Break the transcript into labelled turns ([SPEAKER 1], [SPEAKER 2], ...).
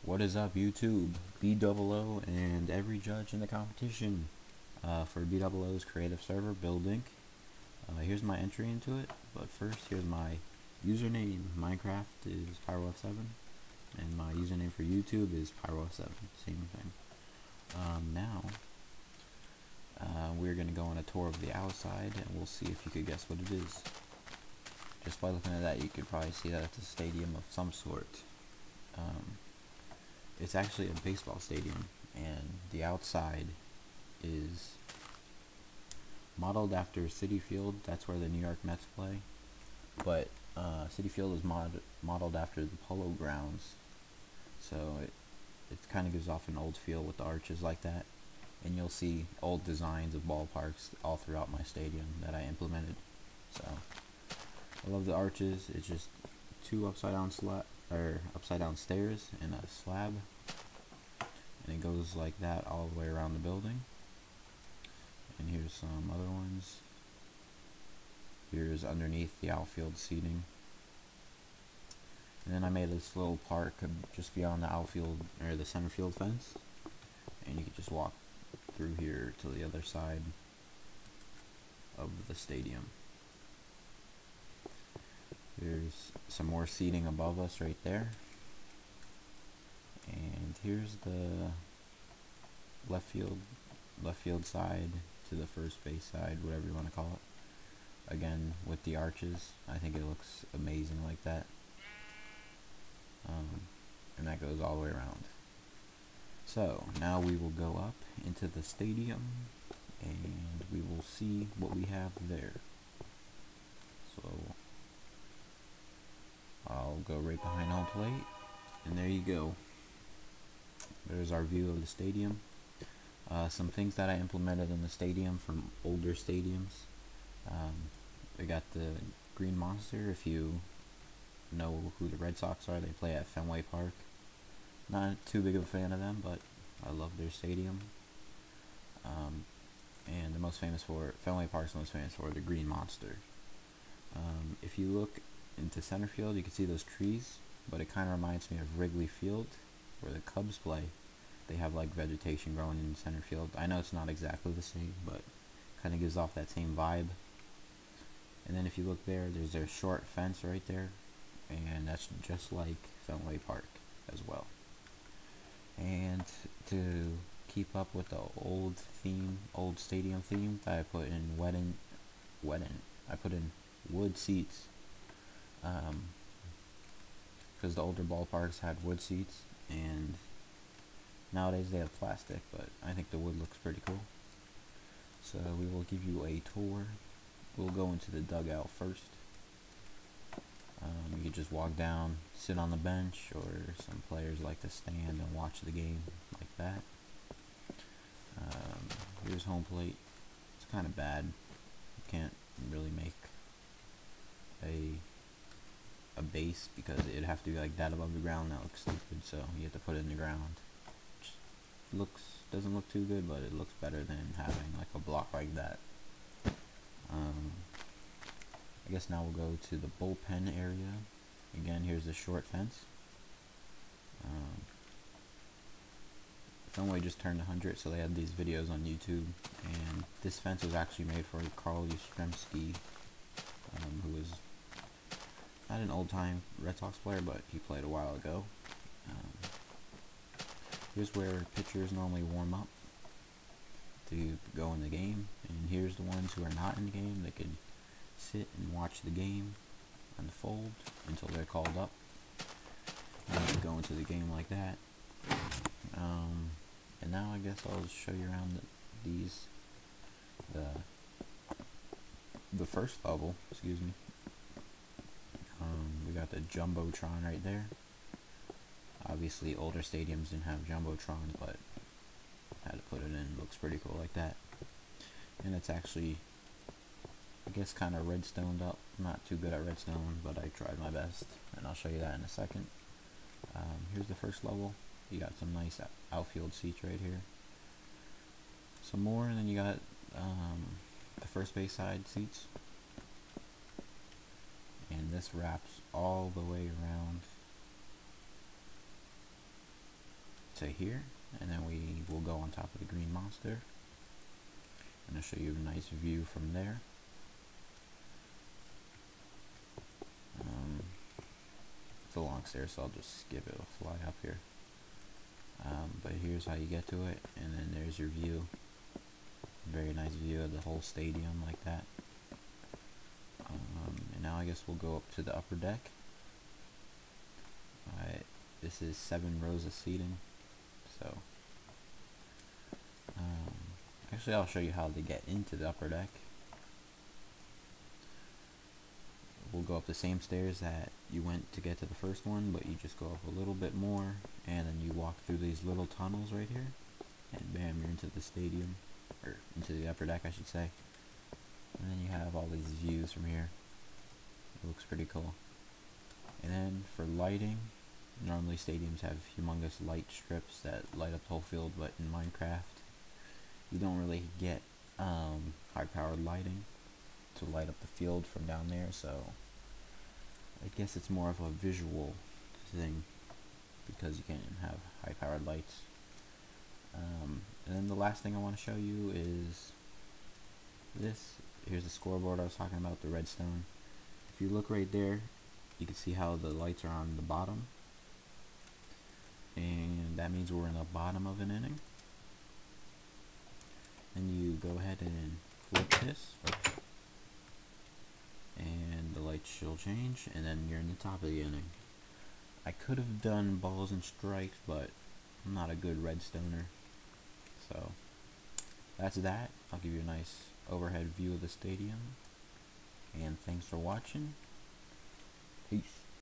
[SPEAKER 1] What is up, YouTube? B00 and every judge in the competition for B00's creative server building. Here's my entry into it, but first here's my username. Minecraft is pyrof7, and my username for YouTube is pyrof7. Same thing. Now we're gonna go on a tour of the outside, and we'll see if you could guess what it is. Just by looking at that, you could probably see that it's a stadium of some sort. It's actually a baseball stadium, and the outside is modeled after Citi Field. That's where the New York Mets play, but Citi Field is modeled after the Polo Grounds, so it kind of gives off an old feel with the arches like that. And you'll see old designs of ballparks all throughout my stadium that I implemented. So I love the arches. It's just two upside down stairs and a slab, and it goes like that all the way around the building. And here's some other ones. Here's underneath the outfield seating, and then I made this little park just beyond the outfield or the center field fence, and you can just walk through here to the other side of the stadium. There's some more seating above us right there. And here's the left field side to the first base side, whatever you want to call it. Again, with the arches, I think it looks amazing like that. And that goes all the way around. So now we will go up into the stadium, and we will see what we have there. So I'll go right behind home plate, and there you go. There's our view of the stadium. Some things that I implemented in the stadium from older stadiums. We got the Green Monster. If you know who the Red Sox are, they play at Fenway Park. Not too big of a fan of them, but I love their stadium. And Fenway Park's most famous for the Green Monster. If you look into center field, you can see those trees, but it kind of reminds me of Wrigley Field, where the Cubs play. They have like vegetation growing in center field. I know it's not exactly the same, but kind of gives off that same vibe. And then if you look there, there's a short fence right there, and that's just like Fenway Park as well. And to keep up with the old stadium theme, I put in wood seats, because the older ballparks had wood seats, and nowadays they have plastic, but I think the wood looks pretty cool. So we will give you a tour. We'll go into the dugout first. You can just walk down, sit on the bench, or some players like to stand and watch the game like that. Here's home plate. It's kind of bad. You can't really make a base because it'd have to be like that above the ground. That looks stupid, so you have to put it in the ground. Doesn't look too good, but it looks better than having like a block like that. I guess now we'll go to the bullpen area. Again, here's the short fence. Fenway just turned 100, so they had these videos on YouTube, and this fence was actually made for Carl Yastrzemski, who was not an old-time Red Sox player, but he played a while ago. Here's where pitchers normally warm up to go in the game, and here's the ones who are not in the game. They can sit and watch the game unfold until they're called up, and go into the game like that. And now I guess I'll show you around the first level. Excuse me. We got the Jumbotron right there. Obviously, older stadiums didn't have Jumbotrons, but I had to put it in. It looks pretty cool like that. And it's actually, I guess, kind of redstoned up. I'm not too good at redstone, but I tried my best, and I'll show you that in a second. Here's the first level. You got some nice outfield seats right here. Some more, and then you got the first base side seats. And this wraps all the way around to here, and then we will go on top of the green monster, and I'll show you a nice view from there. It's a long stairs, so I'll just skip it. I'll fly up here. But here's how you get to it, and then there's your view. Very nice view of the whole stadium like that. And now I guess we'll go up to the upper deck. Alright, this is 7 rows of seating. So, actually I'll show you how to get into the upper deck. We'll go up the same stairs that you went to get to the first one, but you just go up a little bit more, and then you walk through these little tunnels right here, and bam, you're into the stadium, or into the upper deck I should say. And then you have all these views from here. It looks pretty cool. And then for lighting, normally stadiums have humongous light strips that light up the whole field, but in Minecraft you don't really get high powered lighting to light up the field from down there, so I guess it's more of a visual thing because you can't have high powered lights. And then the last thing I want to show you is this. Here's the scoreboard I was talking about, the redstone. If you look right there, you can see how the lights are on the bottom, and that means we're in the bottom of an inning. Then you go ahead and flip this, and the lights will change, and then you're in the top of the inning. I could have done balls and strikes, but I'm not a good redstoner, so that's that. I'll give you a nice overhead view of the stadium, and thanks for watching.